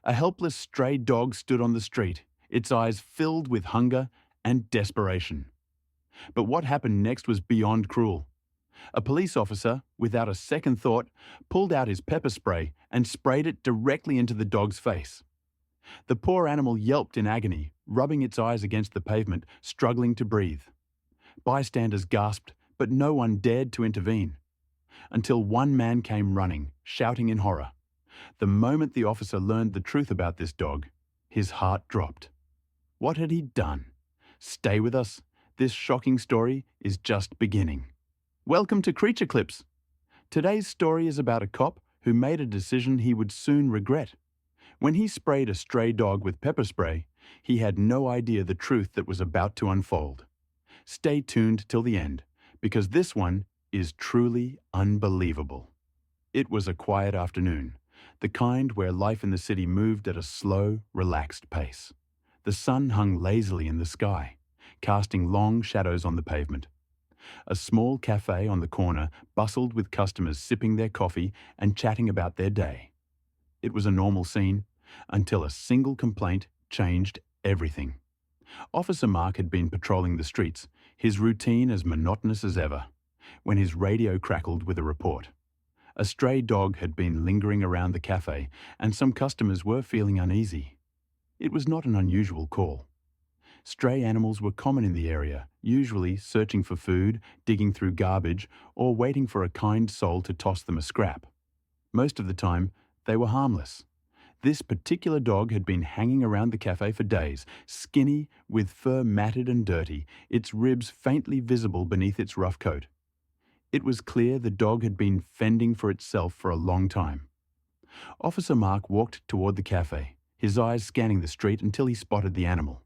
A helpless stray dog stood on the street, its eyes filled with hunger and desperation. But what happened next was beyond cruel. A police officer, without a second thought, pulled out his pepper spray and sprayed it directly into the dog's face. The poor animal yelped in agony, rubbing its eyes against the pavement, struggling to breathe. Bystanders gasped, but no one dared to intervene. Until one man came running, shouting in horror. The moment the officer learned the truth about this dog, his heart dropped. What had he done? Stay with us. This shocking story is just beginning. Welcome to Creature Clips. Today's story is about a cop who made a decision he would soon regret. When he sprayed a stray dog with pepper spray, he had no idea the truth that was about to unfold. Stay tuned till the end, because this one is truly unbelievable. It was a quiet afternoon, the kind where life in the city moved at a slow, relaxed pace. The sun hung lazily in the sky, casting long shadows on the pavement. A small cafe on the corner bustled with customers sipping their coffee and chatting about their day. It was a normal scene until a single complaint changed everything. Officer Mark had been patrolling the streets, his routine as monotonous as ever, when his radio crackled with a report. A stray dog had been lingering around the cafe, and some customers were feeling uneasy. It was not an unusual call. Stray animals were common in the area, usually searching for food, digging through garbage, or waiting for a kind soul to toss them a scrap. Most of the time, they were harmless. This particular dog had been hanging around the cafe for days, skinny, with fur matted and dirty, its ribs faintly visible beneath its rough coat. It was clear the dog had been fending for itself for a long time. Officer Mark walked toward the cafe, his eyes scanning the street until he spotted the animal.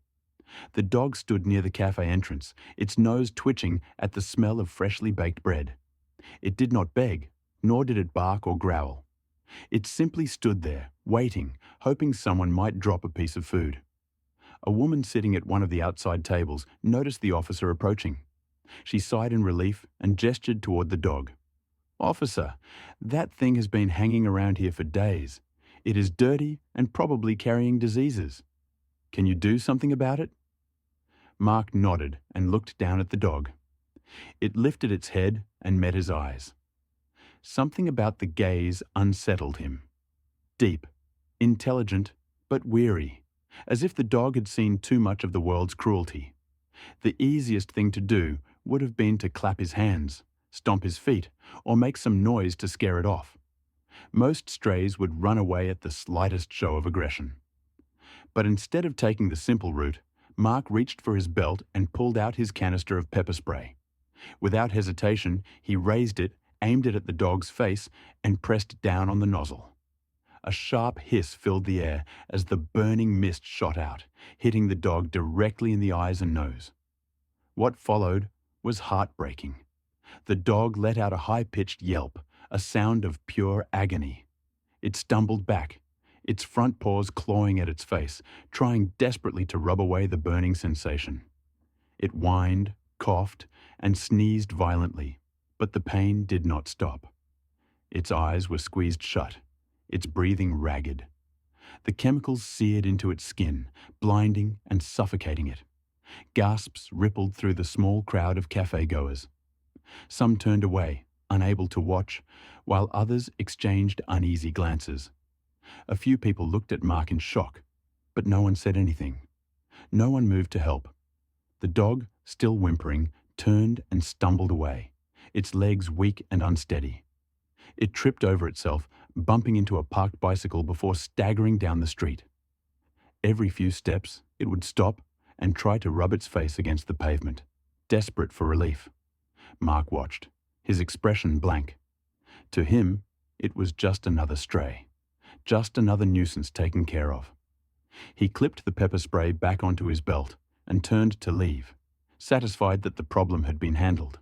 The dog stood near the cafe entrance, its nose twitching at the smell of freshly baked bread. It did not beg, nor did it bark or growl. It simply stood there, waiting, hoping someone might drop a piece of food. A woman sitting at one of the outside tables noticed the officer approaching. She sighed in relief and gestured toward the dog. "Officer, that thing has been hanging around here for days. It is dirty and probably carrying diseases. Can you do something about it?" Mark nodded and looked down at the dog. It lifted its head and met his eyes. Something about the gaze unsettled him. Deep, intelligent, but weary, as if the dog had seen too much of the world's cruelty. The easiest thing to do would have been to clap his hands, stomp his feet, or make some noise to scare it off. Most strays would run away at the slightest show of aggression. But instead of taking the simple route, Mark reached for his belt and pulled out his canister of pepper spray. Without hesitation, he raised it, aimed it at the dog's face, and pressed down on the nozzle. A sharp hiss filled the air as the burning mist shot out, hitting the dog directly in the eyes and nose. What followed was heartbreaking. The dog let out a high-pitched yelp, a sound of pure agony. It stumbled back, its front paws clawing at its face, trying desperately to rub away the burning sensation. It whined, coughed, and sneezed violently, but the pain did not stop. Its eyes were squeezed shut, its breathing ragged. The chemicals seared into its skin, blinding and suffocating it. Gasps rippled through the small crowd of cafe-goers. Some turned away, unable to watch, while others exchanged uneasy glances. A few people looked at Mark in shock, but no one said anything. No one moved to help. The dog, still whimpering, turned and stumbled away, its legs weak and unsteady. It tripped over itself, bumping into a parked bicycle before staggering down the street. Every few steps, it would stop and try to rub its face against the pavement, desperate for relief. Mark watched, his expression blank. To him, it was just another stray, just another nuisance taken care of. He clipped the pepper spray back onto his belt and turned to leave, satisfied that the problem had been handled.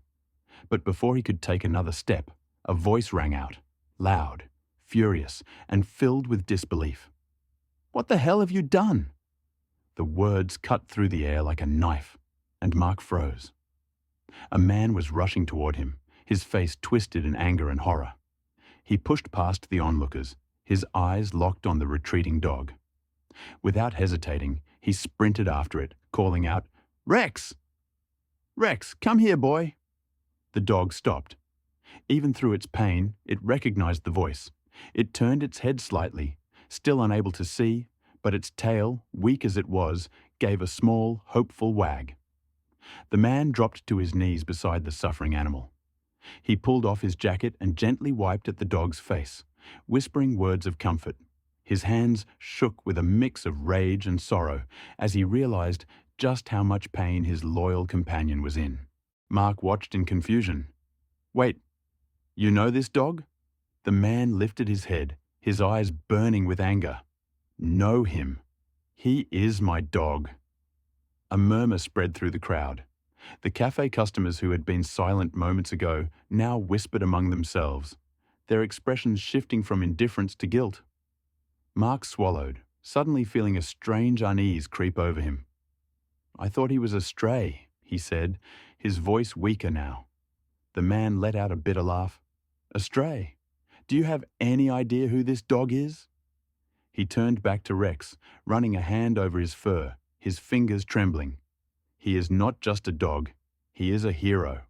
But before he could take another step, a voice rang out, loud, furious, and filled with disbelief. "What the hell have you done?" The words cut through the air like a knife, and Mark froze. A man was rushing toward him, his face twisted in anger and horror. He pushed past the onlookers, his eyes locked on the retreating dog. Without hesitating, he sprinted after it, calling out, "Rex! Rex, come here, boy!" The dog stopped. Even through its pain, it recognized the voice. It turned its head slightly, still unable to see, but its tail, weak as it was, gave a small, hopeful wag. The man dropped to his knees beside the suffering animal. He pulled off his jacket and gently wiped at the dog's face, whispering words of comfort. His hands shook with a mix of rage and sorrow as he realized just how much pain his loyal companion was in. Mark watched in confusion. "Wait, you know this dog?" The man lifted his head, his eyes burning with anger. "Know him. He is my dog." A murmur spread through the crowd. The cafe customers who had been silent moments ago now whispered among themselves, their expressions shifting from indifference to guilt. Mark swallowed, suddenly feeling a strange unease creep over him. "I thought he was a stray," he said, his voice weaker now. The man let out a bitter laugh. "A stray? Do you have any idea who this dog is?" He turned back to Rex, running a hand over his fur, his fingers trembling. "He is not just a dog, he is a hero."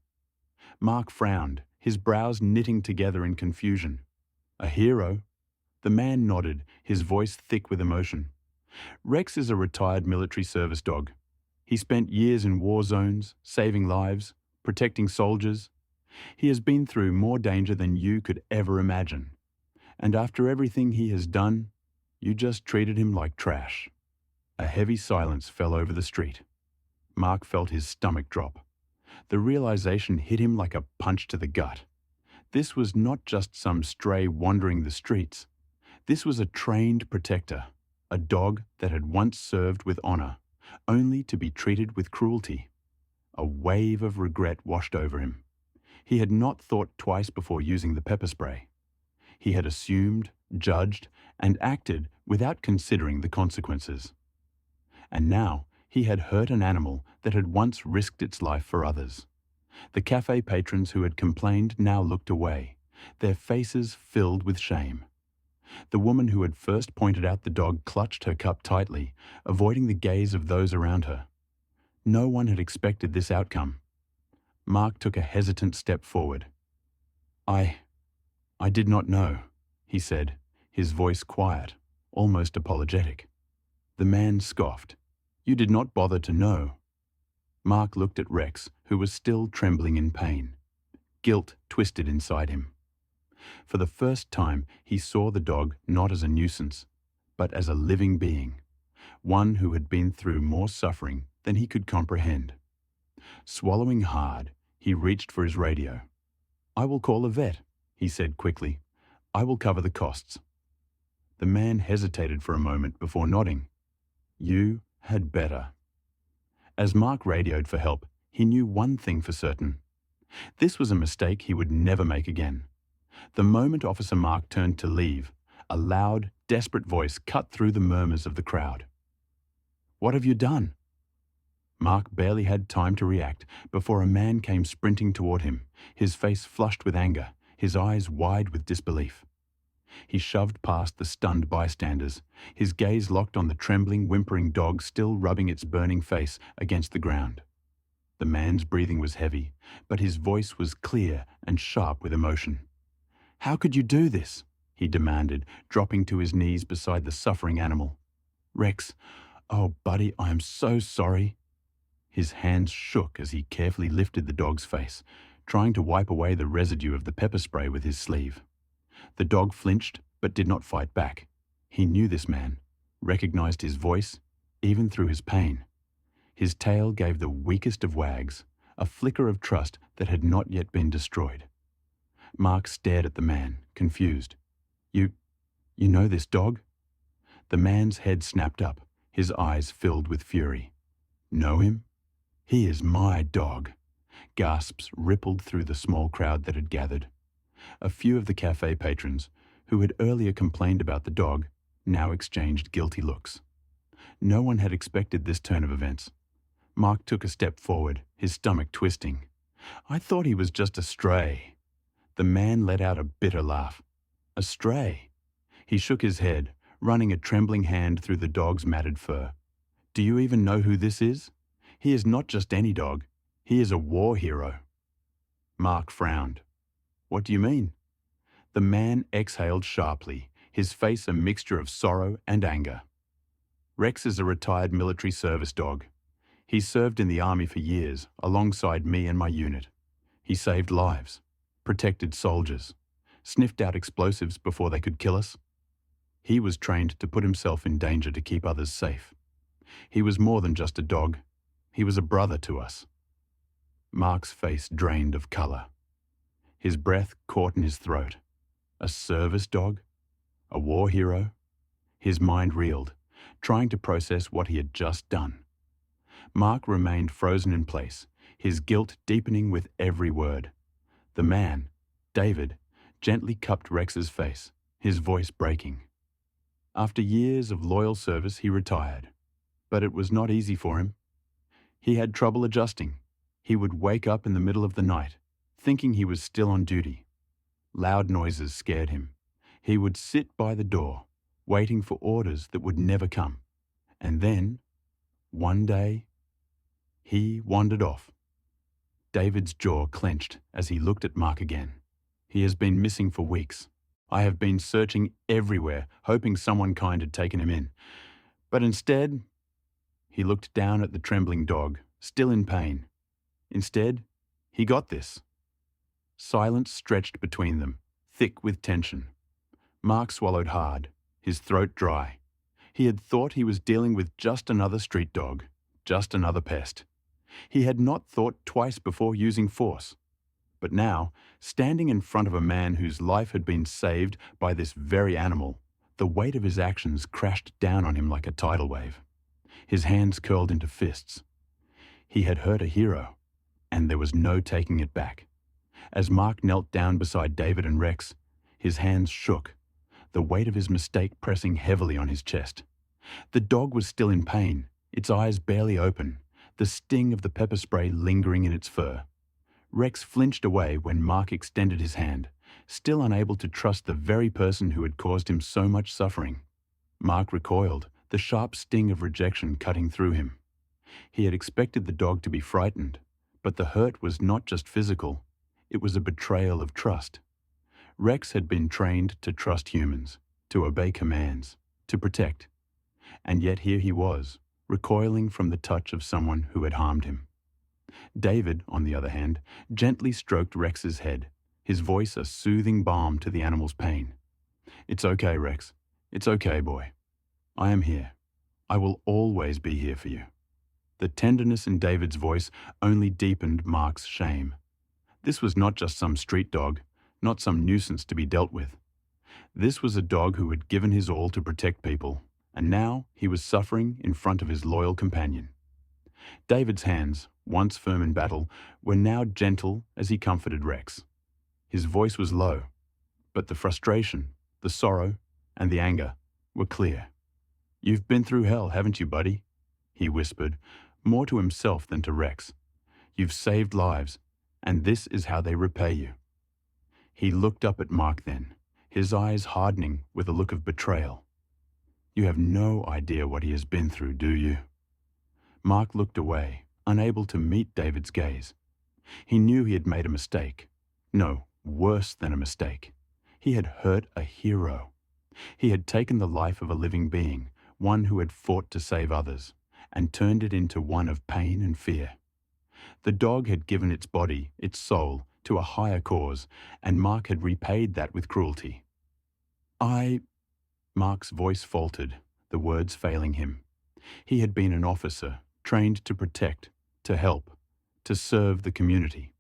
Mark frowned, his brows knitting together in confusion. "A hero?" The man nodded, his voice thick with emotion. "Rex is a retired military service dog. He spent years in war zones, saving lives, protecting soldiers. He has been through more danger than you could ever imagine. And after everything he has done, you just treated him like trash." A heavy silence fell over the street. Mark felt his stomach drop. The realization hit him like a punch to the gut. This was not just some stray wandering the streets. This was a trained protector, a dog that had once served with honor, only to be treated with cruelty. A wave of regret washed over him. He had not thought twice before using the pepper spray. He had assumed, judged, and acted without considering the consequences. And now he had hurt an animal that had once risked its life for others. The cafe patrons who had complained now looked away, their faces filled with shame. The woman who had first pointed out the dog clutched her cup tightly, avoiding the gaze of those around her. No one had expected this outcome. Mark took a hesitant step forward. I did not know," he said, his voice quiet, almost apologetic. The man scoffed. "You did not bother to know." Mark looked at Rex, who was still trembling in pain. Guilt twisted inside him. For the first time, he saw the dog not as a nuisance, but as a living being, one who had been through more suffering than he could comprehend. Swallowing hard, he reached for his radio. "I will call a vet," he said quickly. "I will cover the costs." The man hesitated for a moment before nodding. "You had better." As Mark radioed for help, he knew one thing for certain. This was a mistake he would never make again. The moment Officer Mark turned to leave, a loud, desperate voice cut through the murmurs of the crowd. "What have you done?" Mark barely had time to react before a man came sprinting toward him, his face flushed with anger, his eyes wide with disbelief. He shoved past the stunned bystanders, his gaze locked on the trembling, whimpering dog still rubbing its burning face against the ground. The man's breathing was heavy, but his voice was clear and sharp with emotion. "How could you do this?" he demanded, dropping to his knees beside the suffering animal. "Rex, oh buddy, I am so sorry." His hands shook as he carefully lifted the dog's face, trying to wipe away the residue of the pepper spray with his sleeve. The dog flinched, but did not fight back. He knew this man, recognized his voice, even through his pain. His tail gave the weakest of wags, a flicker of trust that had not yet been destroyed. Mark stared at the man, confused. You know this dog?" The man's head snapped up, his eyes filled with fury. "Know him? He is my dog." Gasps rippled through the small crowd that had gathered. A few of the cafe patrons, who had earlier complained about the dog, now exchanged guilty looks. No one had expected this turn of events. Mark took a step forward, his stomach twisting. "I thought he was just a stray." The man let out a bitter laugh. "A stray?" He shook his head, running a trembling hand through the dog's matted fur. "Do you even know who this is? He is not just any dog. He is a war hero." Mark frowned. "What do you mean?" The man exhaled sharply, his face a mixture of sorrow and anger. "Rex is a retired military service dog. He served in the army for years, alongside me and my unit. He saved lives, protected soldiers, sniffed out explosives before they could kill us. He was trained to put himself in danger to keep others safe. He was more than just a dog. He was a brother to us." Mark's face drained of colour. His breath caught in his throat. A service dog? A war hero? His mind reeled, trying to process what he had just done. Mark remained frozen in place, his guilt deepening with every word. The man, David, gently cupped Rex's face, his voice breaking. After years of loyal service, he retired. But it was not easy for him. He had trouble adjusting. He would wake up in the middle of the night, thinking he was still on duty. Loud noises scared him. He would sit by the door, waiting for orders that would never come. And then, one day, he wandered off. David's jaw clenched as he looked at Mark again. "He has been missing for weeks. I have been searching everywhere, hoping someone kind had taken him in. But instead," he looked down at the trembling dog, still in pain. "Instead, he got this." Silence stretched between them, thick with tension. Mark swallowed hard, his throat dry. He had thought he was dealing with just another street dog, just another pest. He had not thought twice before using force. But now, standing in front of a man whose life had been saved by this very animal, the weight of his actions crashed down on him like a tidal wave. His hands curled into fists. He had hurt a hero, and there was no taking it back. As Mark knelt down beside David and Rex, his hands shook, the weight of his mistake pressing heavily on his chest. The dog was still in pain, its eyes barely open, the sting of the pepper spray lingering in its fur. Rex flinched away when Mark extended his hand, still unable to trust the very person who had caused him so much suffering. Mark recoiled, the sharp sting of rejection cutting through him. He had expected the dog to be frightened, but the hurt was not just physical, it was a betrayal of trust. Rex had been trained to trust humans, to obey commands, to protect. And yet here he was, recoiling from the touch of someone who had harmed him. David, on the other hand, gently stroked Rex's head, his voice a soothing balm to the animal's pain. "It's okay, Rex. It's okay, boy. I am here. I will always be here for you." The tenderness in David's voice only deepened Mark's shame. This was not just some street dog, not some nuisance to be dealt with. This was a dog who had given his all to protect people, and now he was suffering in front of his loyal companion. David's hands, once firm in battle, were now gentle as he comforted Rex. His voice was low, but the frustration, the sorrow, and the anger were clear. "You've been through hell, haven't you, buddy?" he whispered, more to himself than to Rex. "You've saved lives, and this is how they repay you." He looked up at Mark then, his eyes hardening with a look of betrayal. "You have no idea what he has been through, do you?" Mark looked away, unable to meet David's gaze. He knew he had made a mistake. No, worse than a mistake. He had hurt a hero. He had taken the life of a living being, one who had fought to save others, and turned it into one of pain and fear. The dog had given its body, its soul, to a higher cause, and Mark had repaid that with cruelty. Mark's voice faltered, the words failing him. He had been an officer, trained to protect, to help, to serve the community.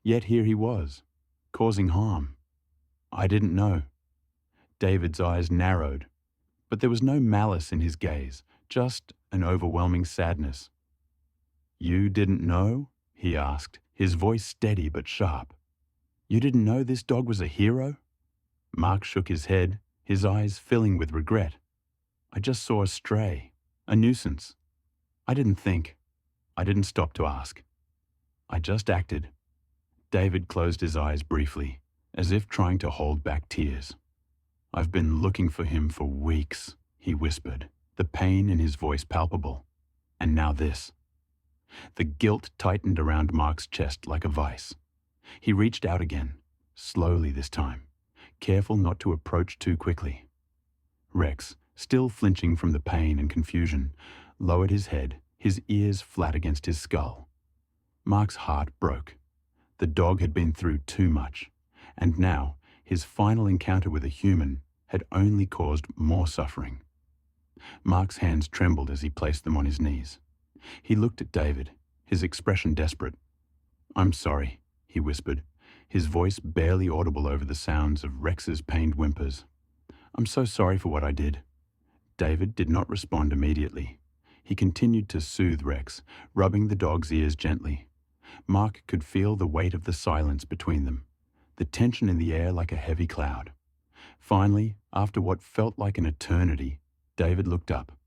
Yet here he was, causing harm. "I didn't know." David's eyes narrowed, but there was no malice in his gaze, just an overwhelming sadness. "You didn't know?" he asked, his voice steady but sharp. "You didn't know this dog was a hero?" Mark shook his head, his eyes filling with regret. "I just saw a stray, a nuisance. I didn't think. I didn't stop to ask. I just acted." David closed his eyes briefly, as if trying to hold back tears. "I've been looking for him for weeks," he whispered, the pain in his voice palpable. "And now this." The guilt tightened around Mark's chest like a vice. He reached out again, slowly this time, careful not to approach too quickly. Rex, still flinching from the pain and confusion, lowered his head, his ears flat against his skull. Mark's heart broke. The dog had been through too much, and now his final encounter with a human had only caused more suffering. Mark's hands trembled as he placed them on his knees. He looked at David, his expression desperate. "I'm sorry," he whispered, his voice barely audible over the sounds of Rex's pained whimpers. "I'm so sorry for what I did." David did not respond immediately. He continued to soothe Rex, rubbing the dog's ears gently. Mark could feel the weight of the silence between them, the tension in the air like a heavy cloud. Finally, after what felt like an eternity, David looked up.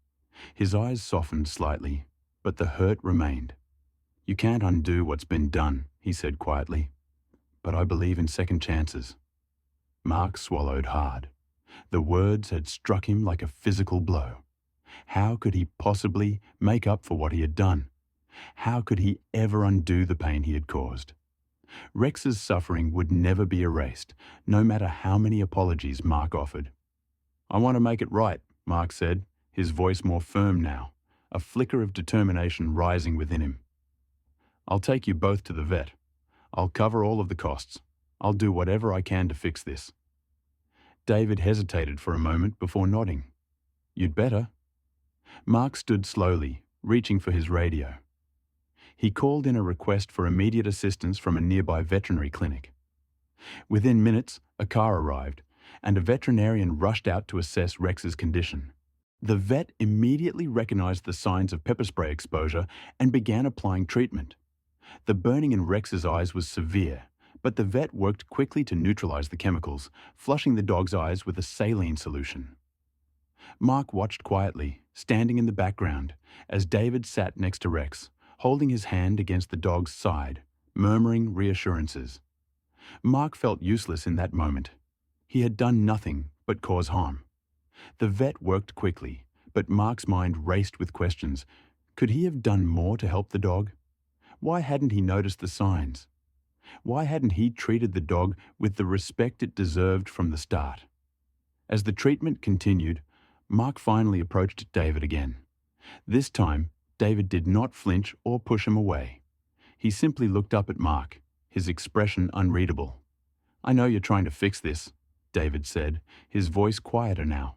His eyes softened slightly, but the hurt remained. "You can't undo what's been done," he said quietly. "But I believe in second chances." Mark swallowed hard. The words had struck him like a physical blow. How could he possibly make up for what he had done? How could he ever undo the pain he had caused? Rex's suffering would never be erased, no matter how many apologies Mark offered. "I want to make it right," Mark said, his voice more firm now, a flicker of determination rising within him. "I'll take you both to the vet. I'll cover all of the costs. I'll do whatever I can to fix this." David hesitated for a moment before nodding. "You'd better." Mark stood slowly, reaching for his radio. He called in a request for immediate assistance from a nearby veterinary clinic. Within minutes, a car arrived, and a veterinarian rushed out to assess Rex's condition. The vet immediately recognized the signs of pepper spray exposure and began applying treatment. The burning in Rex's eyes was severe, but the vet worked quickly to neutralize the chemicals, flushing the dog's eyes with a saline solution. Mark watched quietly, standing in the background, as David sat next to Rex, holding his hand against the dog's side, murmuring reassurances. Mark felt useless in that moment. He had done nothing but cause harm. The vet worked quickly, but Mark's mind raced with questions. Could he have done more to help the dog? Why hadn't he noticed the signs? Why hadn't he treated the dog with the respect it deserved from the start? As the treatment continued, Mark finally approached David again. This time, David did not flinch or push him away. He simply looked up at Mark, his expression unreadable. "I know you're trying to fix this," David said, his voice quieter now.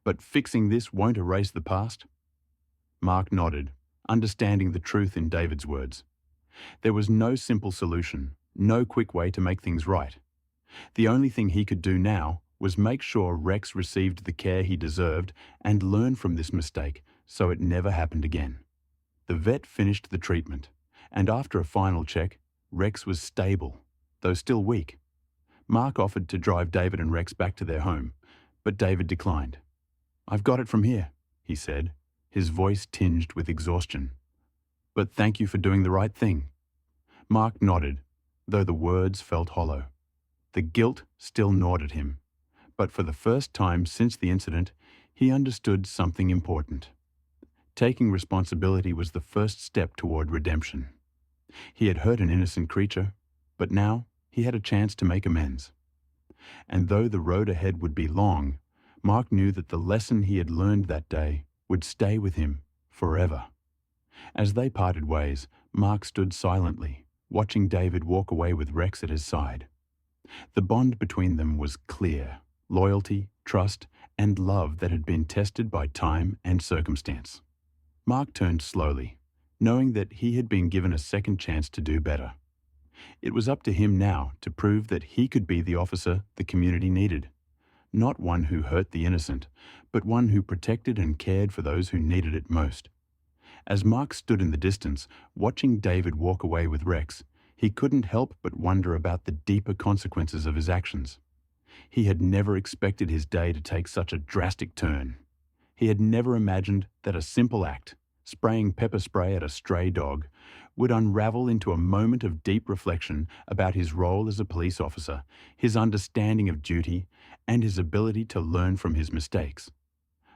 "But fixing this won't erase the past?" Mark nodded, understanding the truth in David's words. There was no simple solution, no quick way to make things right. The only thing he could do now was make sure Rex received the care he deserved and learn from this mistake so it never happened again. The vet finished the treatment, and after a final check, Rex was stable, though still weak. Mark offered to drive David and Rex back to their home, but David declined. "I've got it from here," he said, his voice tinged with exhaustion. "But thank you for doing the right thing." Mark nodded, though the words felt hollow. The guilt still gnawed at him, but for the first time since the incident, he understood something important. Taking responsibility was the first step toward redemption. He had hurt an innocent creature, but now he had a chance to make amends. And though the road ahead would be long, Mark knew that the lesson he had learned that day would stay with him forever. As they parted ways, Mark stood silently, watching David walk away with Rex at his side. The bond between them was clear: loyalty, trust, and love that had been tested by time and circumstance. Mark turned slowly, knowing that he had been given a second chance to do better. It was up to him now to prove that he could be the officer the community needed. Not one who hurt the innocent, but one who protected and cared for those who needed it most. As Mark stood in the distance, watching David walk away with Rex, he couldn't help but wonder about the deeper consequences of his actions. He had never expected his day to take such a drastic turn. He had never imagined that a simple act, spraying pepper spray at a stray dog, would unravel into a moment of deep reflection about his role as a police officer, his understanding of duty, and his ability to learn from his mistakes.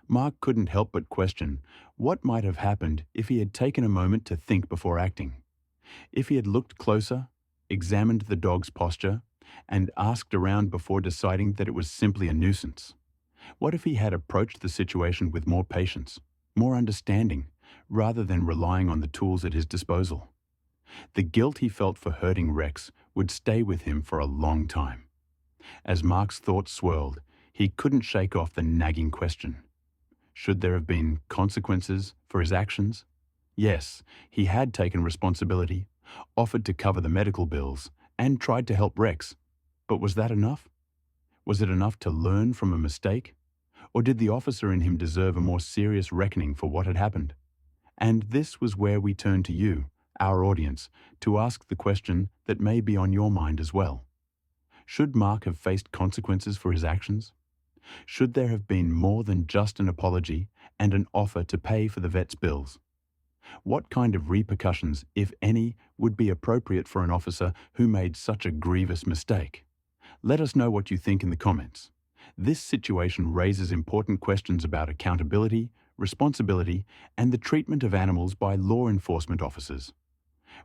Mark couldn't help but question what might have happened if he had taken a moment to think before acting. If he had looked closer, examined the dog's posture, and asked around before deciding that it was simply a nuisance. What if he had approached the situation with more patience, more understanding, rather than relying on the tools at his disposal? The guilt he felt for hurting Rex would stay with him for a long time. As Mark's thoughts swirled, he couldn't shake off the nagging question. Should there have been consequences for his actions? Yes, he had taken responsibility, offered to cover the medical bills, and tried to help Rex. But was that enough? Was it enough to learn from a mistake? Or did the officer in him deserve a more serious reckoning for what had happened? And this was where we turn to you, our audience, to ask the question that may be on your mind as well. Should Mark have faced consequences for his actions? Should there have been more than just an apology and an offer to pay for the vet's bills? What kind of repercussions, if any, would be appropriate for an officer who made such a grievous mistake? Let us know what you think in the comments. This situation raises important questions about accountability, responsibility, and the treatment of animals by law enforcement officers.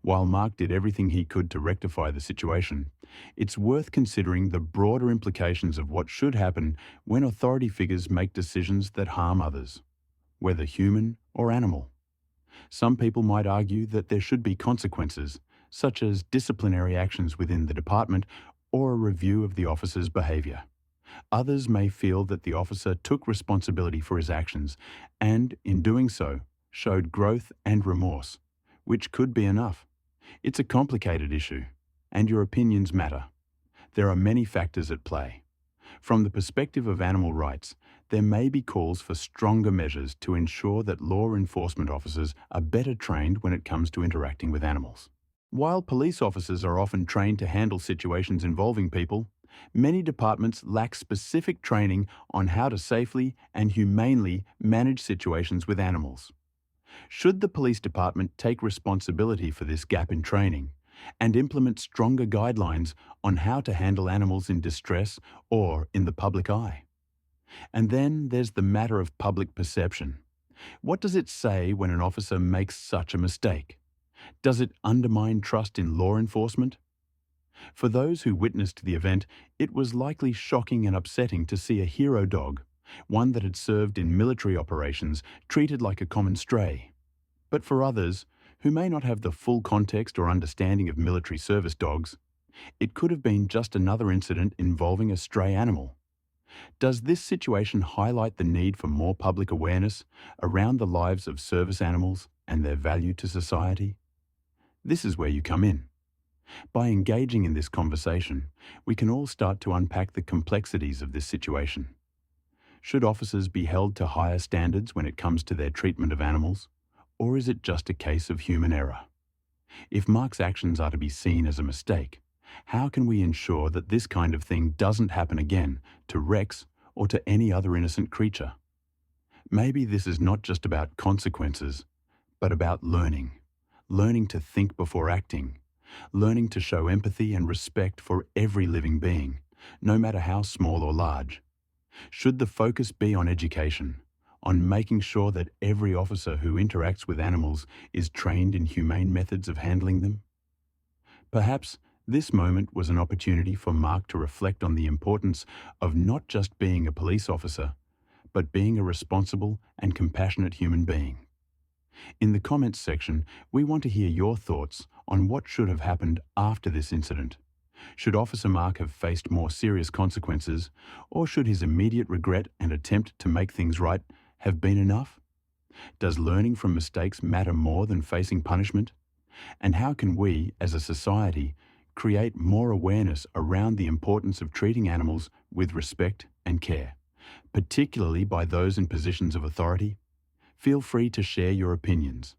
While Mark did everything he could to rectify the situation, it's worth considering the broader implications of what should happen when authority figures make decisions that harm others, whether human or animal. Some people might argue that there should be consequences, such as disciplinary actions within the department or a review of the officer's behavior. Others may feel that the officer took responsibility for his actions and, in doing so, showed growth and remorse, which could be enough. It's a complicated issue, and your opinions matter. There are many factors at play. From the perspective of animal rights, there may be calls for stronger measures to ensure that law enforcement officers are better trained when it comes to interacting with animals. While police officers are often trained to handle situations involving people, many departments lack specific training on how to safely and humanely manage situations with animals. Should the police department take responsibility for this gap in training and implement stronger guidelines on how to handle animals in distress or in the public eye? And then there's the matter of public perception. What does it say when an officer makes such a mistake? Does it undermine trust in law enforcement? For those who witnessed the event, it was likely shocking and upsetting to see a hero dog, one that had served in military operations, treated like a common stray. But for others, who may not have the full context or understanding of military service dogs, it could have been just another incident involving a stray animal. Does this situation highlight the need for more public awareness around the lives of service animals and their value to society? This is where you come in. By engaging in this conversation, we can all start to unpack the complexities of this situation. Should officers be held to higher standards when it comes to their treatment of animals, or is it just a case of human error? If Mark's actions are to be seen as a mistake, how can we ensure that this kind of thing doesn't happen again to Rex or to any other innocent creature? Maybe this is not just about consequences, but about learning to think before acting, learning to show empathy and respect for every living being, no matter how small or large. Should the focus be on education, on making sure that every officer who interacts with animals is trained in humane methods of handling them? Perhaps this moment was an opportunity for Mark to reflect on the importance of not just being a police officer, but being a responsible and compassionate human being. In the comments section, we want to hear your thoughts on what should have happened after this incident. Should Officer Mark have faced more serious consequences, or should his immediate regret and attempt to make things right have been enough? Does learning from mistakes matter more than facing punishment? And how can we, as a society, create more awareness around the importance of treating animals with respect and care, particularly by those in positions of authority? Feel free to share your opinions.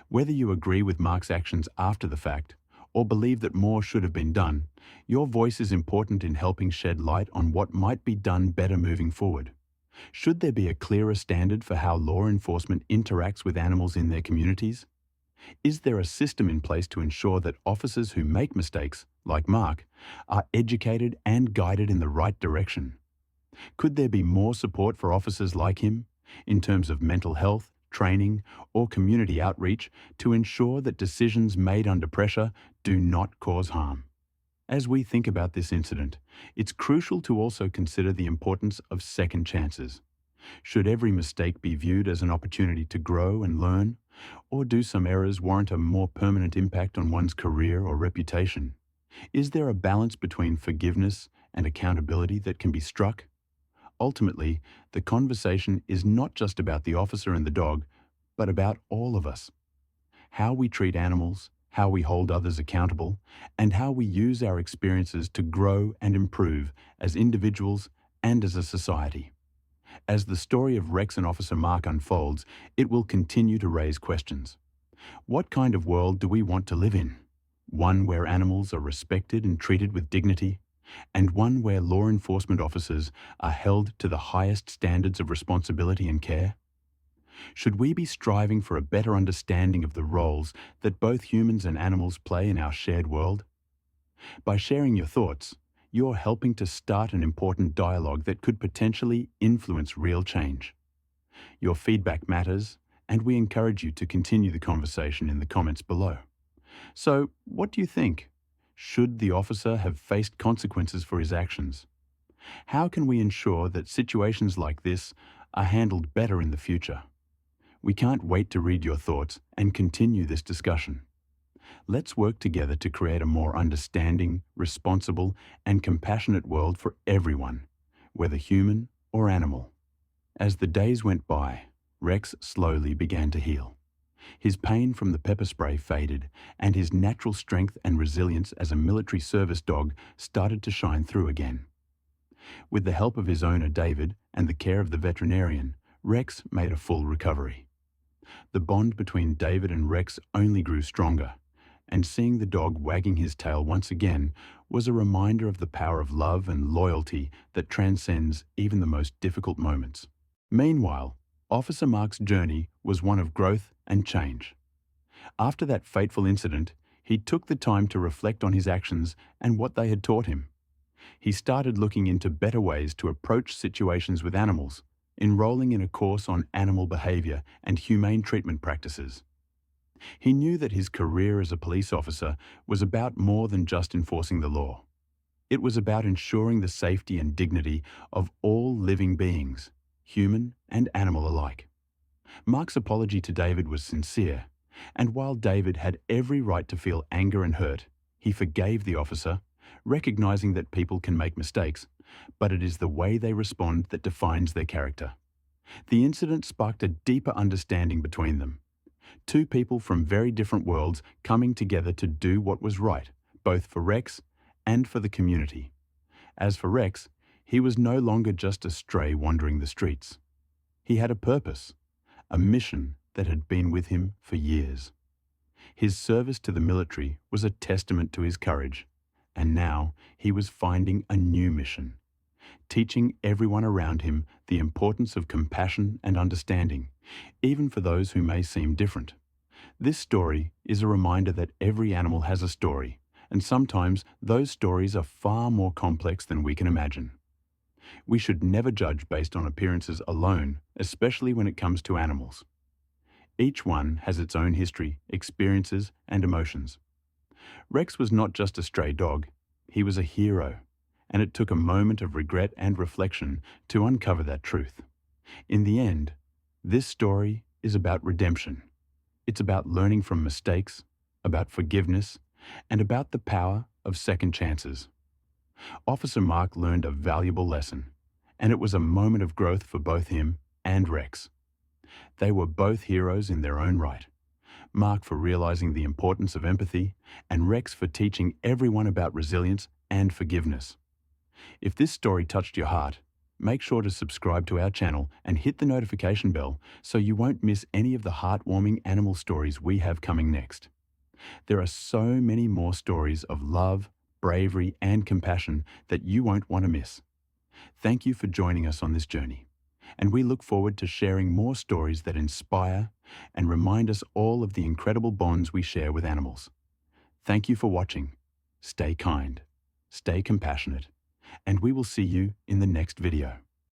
Whether you agree with Mark's actions after the fact or believe that more should have been done, your voice is important in helping shed light on what might be done better moving forward. Should there be a clearer standard for how law enforcement interacts with animals in their communities? Is there a system in place to ensure that officers who make mistakes, like Mark, are educated and guided in the right direction? Could there be more support for officers like him in terms of mental health, training, or community outreach to ensure that decisions made under pressure do not cause harm? As we think about this incident, it's crucial to also consider the importance of second chances. Should every mistake be viewed as an opportunity to grow and learn, or do some errors warrant a more permanent impact on one's career or reputation? Is there a balance between forgiveness and accountability that can be struck? Ultimately, the conversation is not just about the officer and the dog, but about all of us. How we treat animals, how we hold others accountable, and how we use our experiences to grow and improve as individuals and as a society. As the story of Rex and Officer Mark unfolds, it will continue to raise questions. What kind of world do we want to live in? One where animals are respected and treated with dignity, and one where law enforcement officers are held to the highest standards of responsibility and care? Should we be striving for a better understanding of the roles that both humans and animals play in our shared world? By sharing your thoughts, you're helping to start an important dialogue that could potentially influence real change. Your feedback matters, and we encourage you to continue the conversation in the comments below. So, what do you think? Should the officer have faced consequences for his actions? How can we ensure that situations like this are handled better in the future? We can't wait to read your thoughts and continue this discussion. Let's work together to create a more understanding, responsible, and compassionate world for everyone, whether human or animal. As the days went by, Rex slowly began to heal. His pain from the pepper spray faded, and his natural strength and resilience as a military service dog started to shine through again. With the help of his owner David and the care of the veterinarian, Rex made a full recovery. The bond between David and Rex only grew stronger, and seeing the dog wagging his tail once again was a reminder of the power of love and loyalty that transcends even the most difficult moments. Meanwhile, Officer Mark's journey was one of growth and change. After that fateful incident, he took the time to reflect on his actions and what they had taught him. He started looking into better ways to approach situations with animals, enrolling in a course on animal behavior and humane treatment practices. He knew that his career as a police officer was about more than just enforcing the law. It was about ensuring the safety and dignity of all living beings, human and animal alike. Mark's apology to David was sincere, and while David had every right to feel anger and hurt, he forgave the officer, recognizing that people can make mistakes, but it is the way they respond that defines their character. The incident sparked a deeper understanding between them. Two people from very different worlds coming together to do what was right, both for Rex and for the community. As for Rex, he was no longer just a stray wandering the streets. He had a purpose, a mission that had been with him for years. His service to the military was a testament to his courage, and now he was finding a new mission, teaching everyone around him the importance of compassion and understanding, even for those who may seem different. This story is a reminder that every animal has a story, and sometimes those stories are far more complex than we can imagine. We should never judge based on appearances alone, especially when it comes to animals. Each one has its own history, experiences, and emotions. Rex was not just a stray dog, he was a hero, and it took a moment of regret and reflection to uncover that truth. In the end, this story is about redemption. It's about learning from mistakes, about forgiveness, and about the power of second chances. Officer Mark learned a valuable lesson, and it was a moment of growth for both him and Rex. They were both heroes in their own right. Mark for realizing the importance of empathy, and Rex for teaching everyone about resilience and forgiveness. If this story touched your heart, make sure to subscribe to our channel and hit the notification bell so you won't miss any of the heartwarming animal stories we have coming next. There are so many more stories of love, bravery, and compassion that you won't want to miss. Thank you for joining us on this journey, and we look forward to sharing more stories that inspire and remind us all of the incredible bonds we share with animals. Thank you for watching. Stay kind, stay compassionate, and we will see you in the next video.